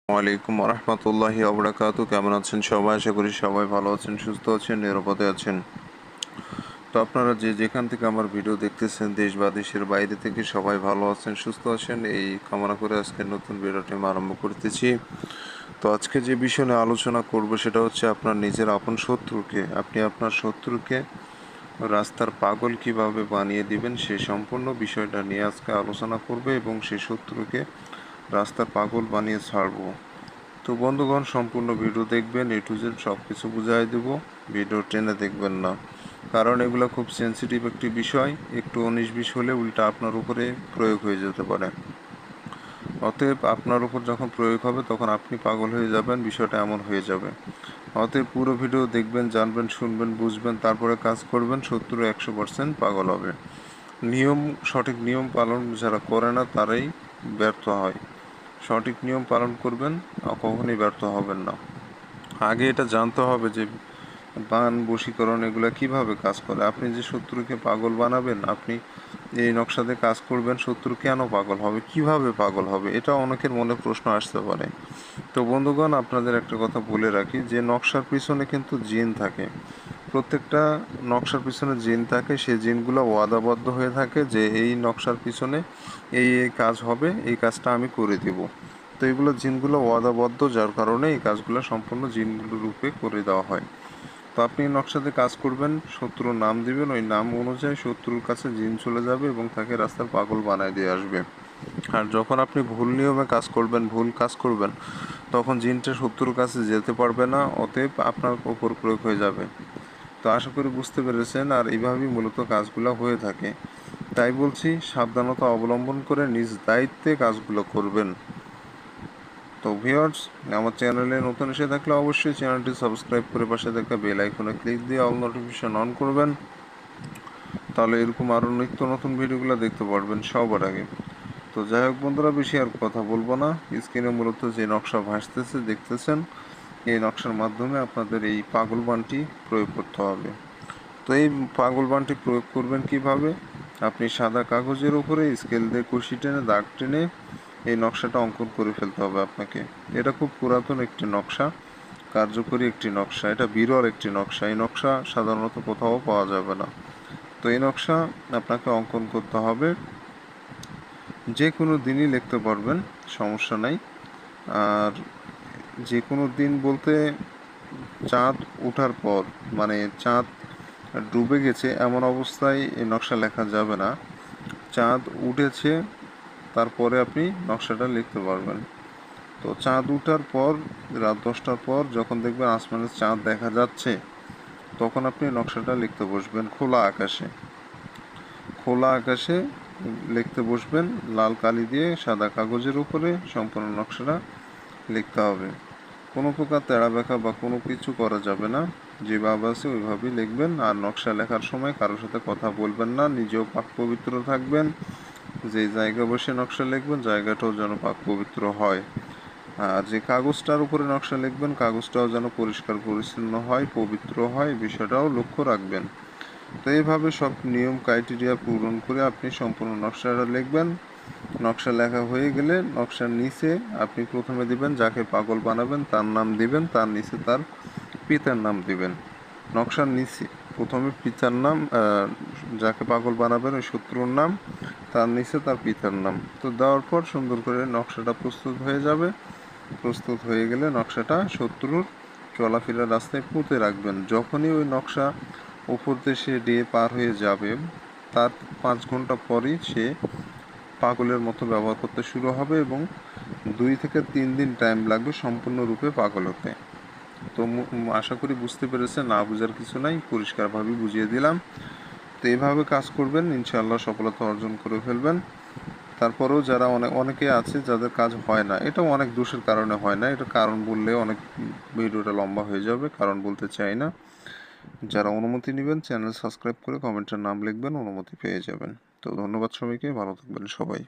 ওয়ালাইকুম রহমতুল্লাহি ওবরাকাতু। কেমন আছেন সবাই? আশা করি সবাই ভালো আছেন, সুস্থ আছেন, নিরাপদে আছেন। তো আপনারা যে যেখান থেকে আমার ভিডিও দেখতেছেন, দেশ বা দেশের বাইরে থেকে সবাই ভালো আছেন, সুস্থ আছেন, এই কামনা করে আজকের নতুন ভিডিওটি আমি আরম্ভ করতেছি। তো আজকে যে বিষয় নিয়ে আলোচনা করব সেটা হচ্ছে আপনার নিজের আপন শত্রুকে আপনি আপনার শত্রুকে রাস্তার পাগল কিভাবে বানিয়ে দিবেন, সেই সম্পূর্ণ বিষয়টা নিয়ে আজকে আলোচনা করবে এবং সেই শত্রুকে রাস্তার পাগল বানিয়ে ছাড়বো। তো বন্ধুগণ, সম্পূর্ণ ভিডিও দেখবেন, এ টু জেড সব কিছু বুঝাই দেব। ভিডিও টেনে দেখবেন না, কারণ এগুলো খুব সেন্সিটিভ একটি বিষয়। একটু 19-20 হলে উল্টা আপনার উপরে প্রয়োগ হয়ে যেতে পারে। অতএব আপনার উপর যখন প্রয়োগ হবে তখন আপনি পাগল হয়ে যাবেন, বিষয়টা এমন হয়ে যাবে। অতএব পুরো ভিডিও দেখবেন, জানবেন, শুনবেন, বুঝবেন, তারপরে কাজ করবেন। শত্রু 100% পাগল হবে। সঠিক নিয়ম পালন যারা করে না তারাই ব্যর্থ হয়। সঠিক নিয়ম পালন করবেন, কখনোই ব্যর্থ হবেন না। আগে এটা জানতে হবে যে বান বশীকরণ এগুলা কিভাবে কাজ করে। আপনি যে শত্রুকে পাগল বানাবেন, আপনি এই নকশাতে কাজ করবেন, শত্রু কেন পাগল হবে, কিভাবে পাগল হবে, এটা অনেকের মনে প্রশ্ন আসতে পারে। তো বন্ধুগণ, আপনাদের একটা কথা বলে রাখি যে নকশার পিছনে কিন্তু জিন থাকে। প্রত্যেকটা নকশার পিছনে জিন থাকে, সেই জিনগুলো ওয়াদাবদ্ধ হয়ে থাকে যে এই নকশার পিছনে এই এই কাজ হবে, এই কাজটা আমি করে দিব। তো এগুলো জিনগুলো ওয়াদাবদ্ধ, যার কারণে এই কাজগুলো সম্পূর্ণ জিনগুলোর রূপে করে দেওয়া হয়। তো আপনি নকশাতে কাজ করবেন, শত্রুর নাম দিবেন, ওই নাম অনুযায়ী শত্রুর কাছে জিন চলে যাবে এবং তাকে রাস্তার পাগল বানায় দিয়ে আসবে। আর যখন আপনি ভুল নিয়মে কাজ করবেন, ভুল কাজ করবেন, তখন জিনটা শত্রুর কাছে যেতে পারবে না, অতএব আপনার উপর প্রয়োগ হয়ে যাবে। তো আশা করি বুঝতে পেরেছেন। আর এইভাবেই মূলত কাজগুলো হয়ে থাকে। তাই বলছি, সাবধানতা অবলম্বন করে নিজ দায়িত্বে কাজগুলো করবেন। তো ভিউয়ার্স, আমার চ্যানেলে নতুন এসে থাকলে অবশ্যই চ্যানেলটি সাবস্ক্রাইব করে পাশে থাকা বেল আইকনে ক্লিক দিয়ে অল নোটিফিকেশন অন করবেন। তাহলে এরকম আরও নিত্য নতুন ভিডিওগুলো দেখতে পারবেন সবার আগে। তো যাই হোক বন্ধুরা, বেশি আর কথা বলবো না। স্ক্রিনে মূলত যে নকশা ভাসতেছে দেখতেছেন, এই নকশার মাধ্যমে আপনাদের এই পাগল বানটি প্রয়োগ করতে হবে। তো এই পাগল বানটি প্রয়োগ করবেন কিভাবে? আপনি সাদা কাগজের উপরে স্কেল দিয়ে কুশি টেনে দাগ টেনে এই নকশাটা অঙ্কন করে ফেলতে হবে আপনাকে। এটা খুব পুরাতন একটি নকশা, কার্যকরী একটি নকশা, এটা বিরল একটি নকশা। এই নকশা সাধারণত কোথাও পাওয়া যাবে না। তো এই নকশা আপনাকে অঙ্কন করতে হবে। যে কোনো দিনই লিখতে পারবেন, সমস্যা নাই। আর যে কোনো দিন বলতে চাঁদ ওঠার পর, মানে চাঁদ ডুবে গেছে এমন অবস্থায় এই নকশা লেখা যাবে না। চাঁদ উঠেছে, তারপরে আপনি নকশাটা লিখতে পারবেন। তো চাঁদ উঠার পর, রাত 10টার পর যখন দেখবেন আসমানে চাঁদ দেখা যাচ্ছে, তখন আপনি নকশাটা লিখতে বসবেন খোলা আকাশে। খোলা আকাশে লিখতে বসবেন, লাল কালি দিয়ে সাদা কাগজের উপরে সম্পূর্ণ নকশাটা লিখতে হবে। কোনো প্রকার তেড়া বেঁকা বা কোনো কিছু করা যাবে না, যেভাবে আছে ওইভাবেই লিখবেন। আর নকশা লেখার সময় কারোর সাথে কথা বলবেন না, নিজেও পাক পবিত্র থাকবেন। যে জায়গায় বসে নকশা লিখবেন জায়গাটাও যেন পাক পবিত্র হয়। আর যে কাগজটার উপরে নকশা লিখবেন কাগজটাও যেন পরিষ্কার পরিচ্ছন্ন হয়, পবিত্র হয়, বিষয়টাও লক্ষ্য রাখবেন। তো এইভাবে সব নিয়ম ক্রাইটেরিয়া পূরণ করে আপনি সম্পূর্ণ নকশাটা লিখবেন। নকশা লেখা হয়ে গেলে নকশার নিচে আপনি প্রথমে দিবেন যাকে পাগল বানাবেন তার নাম দিবেন, তার নিচে তার পিতার নাম দিবেন। নকশার নিচে প্রথমে পিতার নাম, যাকে পাগল বানাবেন ওই শত্রুর নাম, তার নিচে তার পিতার নাম। তো দেওয়ার পর সুন্দর করে নকশাটা প্রস্তুত হয়ে যাবে। প্রস্তুত হয়ে গেলে নকশাটা শত্রুর চলাফেরার রাস্তায় পুঁতে রাখবেন। যখনই ওই নকশা উপর দিয়ে সে ডে পার হয়ে যাবে, তার 5 ঘন্টা পরই সে পাগলের মতো ব্যবহার করতে শুরু হবে এবং 2 থেকে 3 দিন টাইম লাগবে সম্পূর্ণরূপে পাগল হতে। তো আশা করি বুঝতে পেরেছেন, না বুঝার কিছু নাই, পরিষ্কারভাবে বুঝিয়ে দিলাম। তো এইভাবে কাজ করবেন, ইনশাআল্লাহ সফলতা অর্জন করে ফেলবেন। তারপরেও যারা অনেকে আছে যাদের কাজ হয় না, এটাও অনেক দোষের কারণে হয় না। এটা কারণ বললে অনেক ভিডিওটা লম্বা হয়ে যাবে, কারণ বলতে চাই না। যারা অনুমতি নেবেন চ্যানেল সাবস্ক্রাইব করে কমেন্টের নাম লিখবেন, অনুমতি পেয়ে যাবেন। তো ধন্যবাদ সবাইকে, ভালো থাকবেন সবাই।